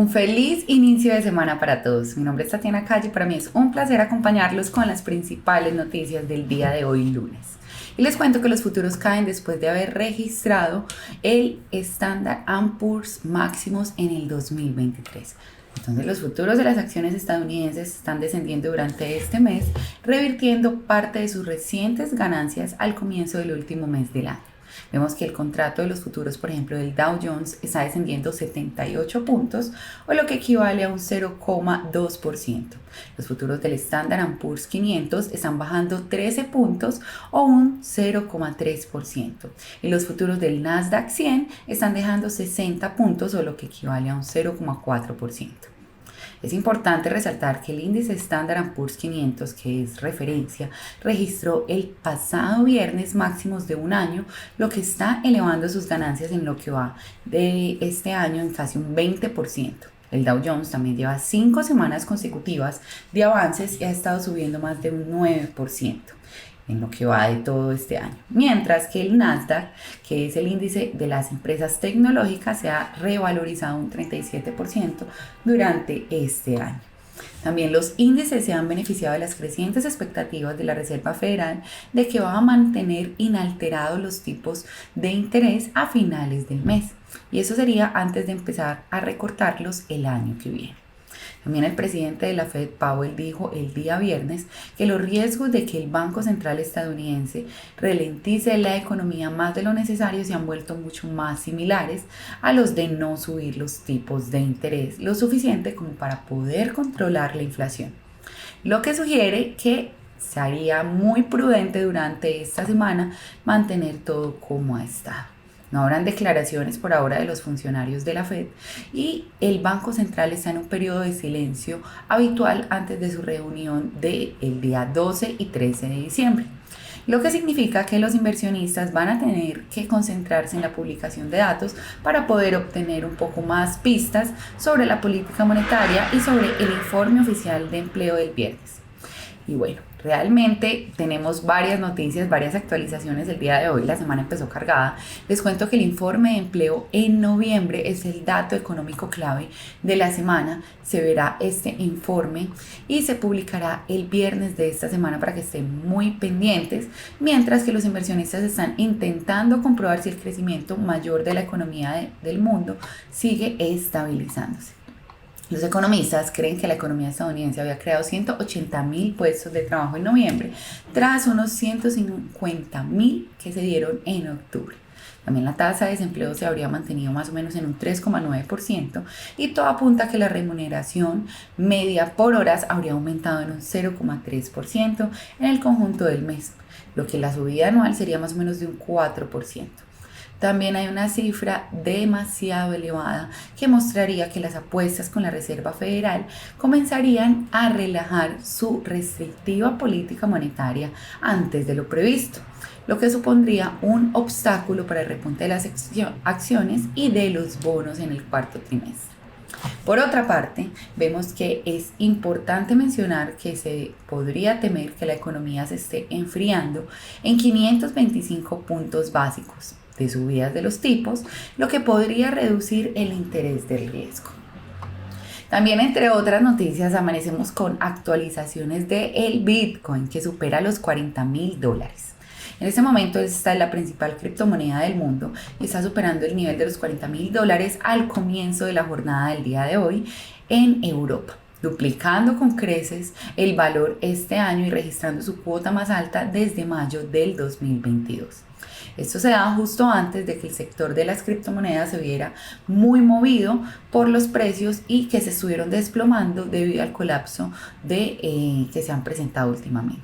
Un feliz inicio de semana para todos. Mi nombre es Tatiana Calle y para mí es un placer acompañarlos con las principales noticias del día de hoy lunes. Y les cuento que los futuros caen después de haber registrado el Standard & Poor's máximos en el 2023. Entonces los futuros de las acciones estadounidenses están descendiendo durante este mes, revirtiendo parte de sus recientes ganancias al comienzo del último mes del año. Vemos que el contrato de los futuros, por ejemplo, del Dow Jones está descendiendo 78 puntos o lo que equivale a un 0,2%. Los futuros del Standard & Poor's 500 están bajando 13 puntos o un 0,3%. Y los futuros del Nasdaq 100 están dejando 60 puntos o lo que equivale a un 0,4%. Es importante resaltar que el índice Standard & Poor's 500, que es referencia, registró el pasado viernes máximos de un año, lo que está elevando sus ganancias en lo que va de este año en casi un 20%. El Dow Jones también lleva 5 semanas consecutivas de avances y ha estado subiendo más de un 9% en lo que va de todo este año. Mientras que el Nasdaq, que es el índice de las empresas tecnológicas, se ha revalorizado un 37% durante este año. También los índices se han beneficiado de las crecientes expectativas de la Reserva Federal de que va a mantener inalterados los tipos de interés a finales del mes. Y eso sería antes de empezar a recortarlos el año que viene. También el presidente de la Fed, Powell, dijo el día viernes que los riesgos de que el Banco Central estadounidense ralentice la economía más de lo necesario se han vuelto mucho más similares a los de no subir los tipos de interés lo suficiente como para poder controlar la inflación. Lo que sugiere que sería muy prudente durante esta semana mantener todo como ha estado. No habrán declaraciones por ahora de los funcionarios de la Fed y el Banco Central está en un periodo de silencio habitual antes de su reunión del día 12 y 13 de diciembre. Lo que significa que los inversionistas van a tener que concentrarse en la publicación de datos para poder obtener un poco más pistas sobre la política monetaria y sobre el informe oficial de empleo del viernes. Y bueno, realmente tenemos varias noticias, varias actualizaciones el día de hoy. La semana empezó cargada. Les cuento que el informe de empleo en noviembre es el dato económico clave de la semana. Se verá este informe y se publicará el viernes de esta semana para que estén muy pendientes, mientras que los inversionistas están intentando comprobar si el crecimiento mayor de la economía del mundo sigue estabilizándose. Los economistas creen que la economía estadounidense había creado 180,000 puestos de trabajo en noviembre, tras unos 150,000 que se dieron en octubre. También la tasa de desempleo se habría mantenido más o menos en un 3,9% y todo apunta a que la remuneración media por horas habría aumentado en un 0,3% en el conjunto del mes, lo que la subida anual sería más o menos de un 4%. También hay una cifra demasiado elevada que mostraría que las apuestas con la Reserva Federal comenzarían a relajar su restrictiva política monetaria antes de lo previsto, lo que supondría un obstáculo para el repunte de las acciones y de los bonos en el cuarto trimestre. Por otra parte, vemos que es importante mencionar que se podría temer que la economía se esté enfriando en 525 puntos básicos de subidas de los tipos, lo que podría reducir el interés del riesgo. También, entre otras noticias, amanecemos con actualizaciones del Bitcoin que supera los $40,000. En este momento esta es la principal criptomoneda del mundo y está superando el nivel de los $40,000 al comienzo de la jornada del día de hoy en Europa, duplicando con creces el valor este año y registrando su cuota más alta desde mayo del 2022. Esto se da justo antes de que el sector de las criptomonedas se viera muy movido por los precios y que se estuvieron desplomando debido al colapso que se han presentado últimamente.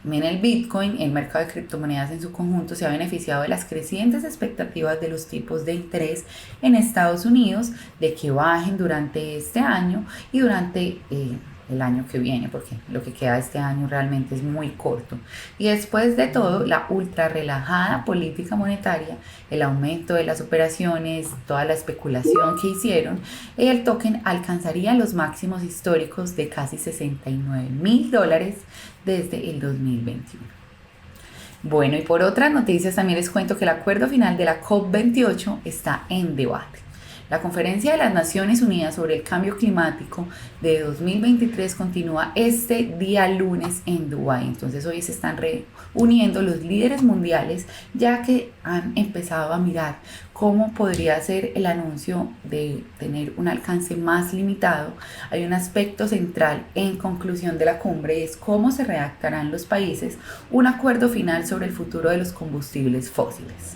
También el Bitcoin, el mercado de criptomonedas en su conjunto, se ha beneficiado de las crecientes expectativas de los tipos de interés en Estados Unidos de que bajen durante este año y durante el año que viene, porque lo que queda de este año realmente es muy corto. Y después de todo, la ultra relajada política monetaria, el aumento de las operaciones, toda la especulación que hicieron, el token alcanzaría los máximos históricos de casi $69,000 desde el 2021. Bueno, y por otras noticias también les cuento que el acuerdo final de la COP28 está en debate. La Conferencia de las Naciones Unidas sobre el Cambio Climático de 2023 continúa este día lunes en Dubái. Entonces hoy se están reuniendo los líderes mundiales ya que han empezado a mirar cómo podría ser el anuncio de tener un alcance más limitado. Hay un aspecto central en conclusión de la cumbre y es cómo se redactarán los países un acuerdo final sobre el futuro de los combustibles fósiles.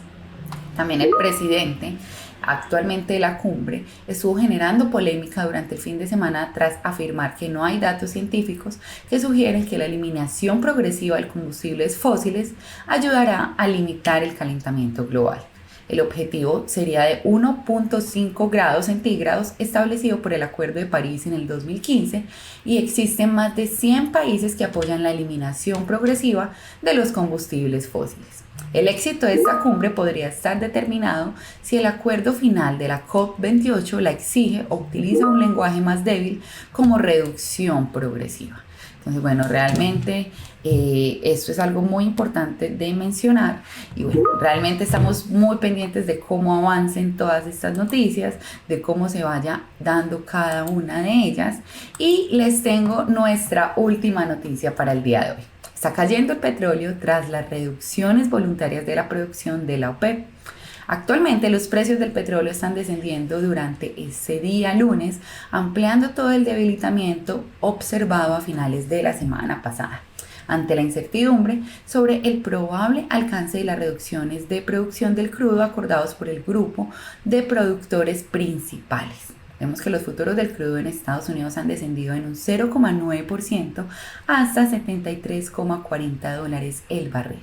También el presidente actualmente de la cumbre estuvo generando polémica durante el fin de semana tras afirmar que no hay datos científicos que sugieren que la eliminación progresiva de combustibles fósiles ayudará a limitar el calentamiento global. El objetivo sería de 1.5 grados centígrados establecido por el Acuerdo de París en el 2015 y existen más de 100 países que apoyan la eliminación progresiva de los combustibles fósiles. El éxito de esta cumbre podría estar determinado si el acuerdo final de la COP28 la exige o utiliza un lenguaje más débil como reducción progresiva. Entonces, bueno, realmente esto es algo muy importante de mencionar y bueno, realmente estamos muy pendientes de cómo avancen todas estas noticias, de cómo se vaya dando cada una de ellas y les tengo nuestra última noticia para el día de hoy. Está cayendo el petróleo tras las reducciones voluntarias de la producción de la OPEP. Actualmente los precios del petróleo están descendiendo durante ese día lunes, ampliando todo el debilitamiento observado a finales de la semana pasada, ante la incertidumbre sobre el probable alcance de las reducciones de producción del crudo acordados por el grupo de productores principales. Vemos que los futuros del crudo en Estados Unidos han descendido en un 0,9% hasta $73,40 el barril,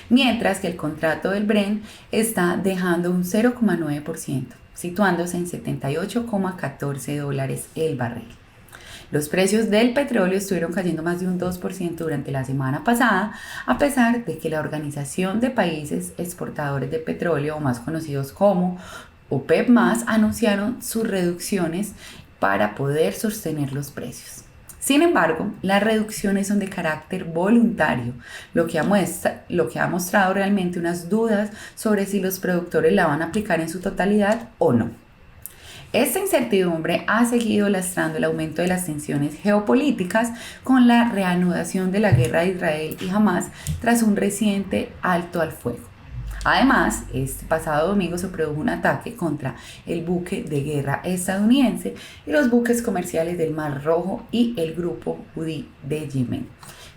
mientras que el contrato del Brent está dejando un 0,9%, situándose en $78,14 el barril. Los precios del petróleo estuvieron cayendo más de un 2% durante la semana pasada, a pesar de que la Organización de Países Exportadores de Petróleo, o más conocidos como OPEP+, anunciaron sus reducciones para poder sostener los precios. Sin embargo, las reducciones son de carácter voluntario, lo que ha mostrado realmente unas dudas sobre si los productores la van a aplicar en su totalidad o no. Esta incertidumbre ha seguido lastrando el aumento de las tensiones geopolíticas con la reanudación de la guerra de Israel y Hamás tras un reciente alto al fuego. Además, este pasado domingo se produjo un ataque contra el buque de guerra estadounidense y los buques comerciales del Mar Rojo y el grupo Houthi de Yemen,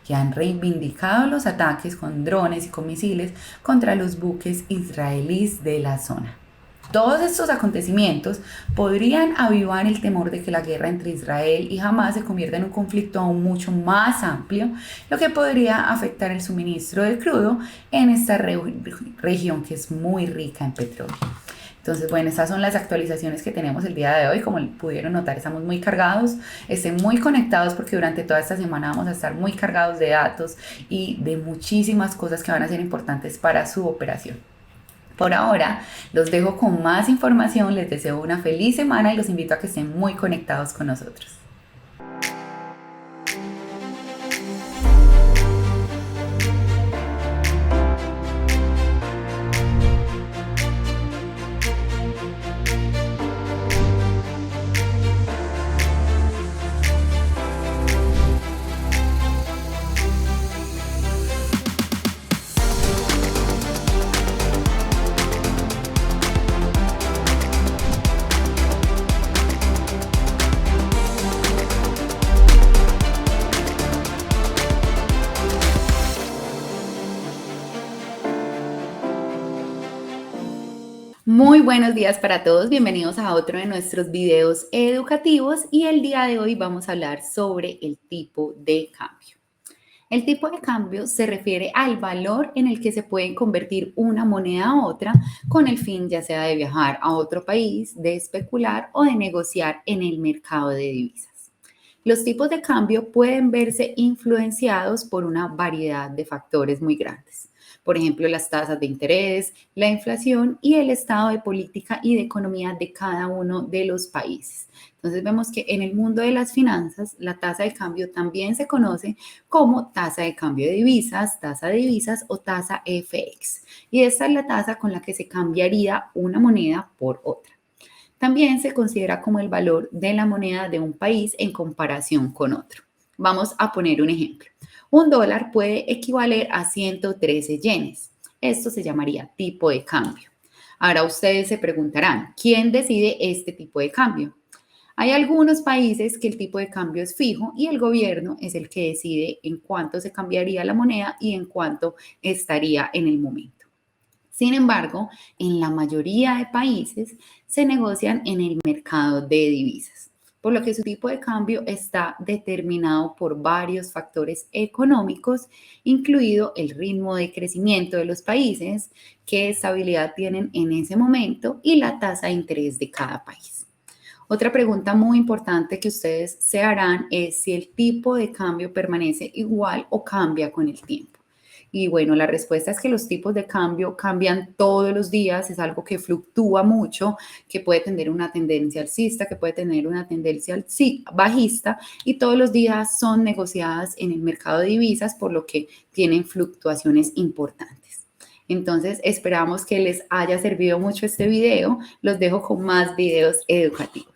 que han reivindicado los ataques con drones y con misiles contra los buques israelíes de la zona. Todos estos acontecimientos podrían avivar el temor de que la guerra entre Israel y Hamás se convierta en un conflicto aún mucho más amplio, lo que podría afectar el suministro del crudo en esta región que es muy rica en petróleo. Entonces, bueno, estas son las actualizaciones que tenemos el día de hoy. Como pudieron notar, estamos muy cargados, estén muy conectados porque durante toda esta semana vamos a estar muy cargados de datos y de muchísimas cosas que van a ser importantes para su operación. Por ahora, los dejo con más información, les deseo una feliz semana y los invito a que estén muy conectados con nosotros. Muy buenos días para todos, bienvenidos a otro de nuestros videos educativos y el día de hoy vamos a hablar sobre el tipo de cambio. El tipo de cambio se refiere al valor en el que se puede convertir una moneda a otra con el fin ya sea de viajar a otro país, de especular o de negociar en el mercado de divisas. Los tipos de cambio pueden verse influenciados por una variedad de factores muy grandes. Por ejemplo, las tasas de interés, la inflación y el estado de política y de economía de cada uno de los países. Entonces vemos que en el mundo de las finanzas, la tasa de cambio también se conoce como tasa de cambio de divisas o tasa FX. Y esta es la tasa con la que se cambiaría una moneda por otra. También se considera como el valor de la moneda de un país en comparación con otro. Vamos a poner un ejemplo. Un dólar puede equivaler a 113 yenes. Esto se llamaría tipo de cambio. Ahora ustedes se preguntarán, ¿quién decide este tipo de cambio? Hay algunos países que el tipo de cambio es fijo y el gobierno es el que decide en cuánto se cambiaría la moneda y en cuánto estaría en el momento. Sin embargo, en la mayoría de países se negocian en el mercado de divisas, por lo que su tipo de cambio está determinado por varios factores económicos, incluido el ritmo de crecimiento de los países, qué estabilidad tienen en ese momento y la tasa de interés de cada país. Otra pregunta muy importante que ustedes se harán es si el tipo de cambio permanece igual o cambia con el tiempo. Y bueno, la respuesta es que los tipos de cambio cambian todos los días, es algo que fluctúa mucho, que puede tener una tendencia alcista, que puede tener una tendencia bajista y todos los días son negociadas en el mercado de divisas, por lo que tienen fluctuaciones importantes. Entonces, esperamos que les haya servido mucho este video. Los dejo con más videos educativos.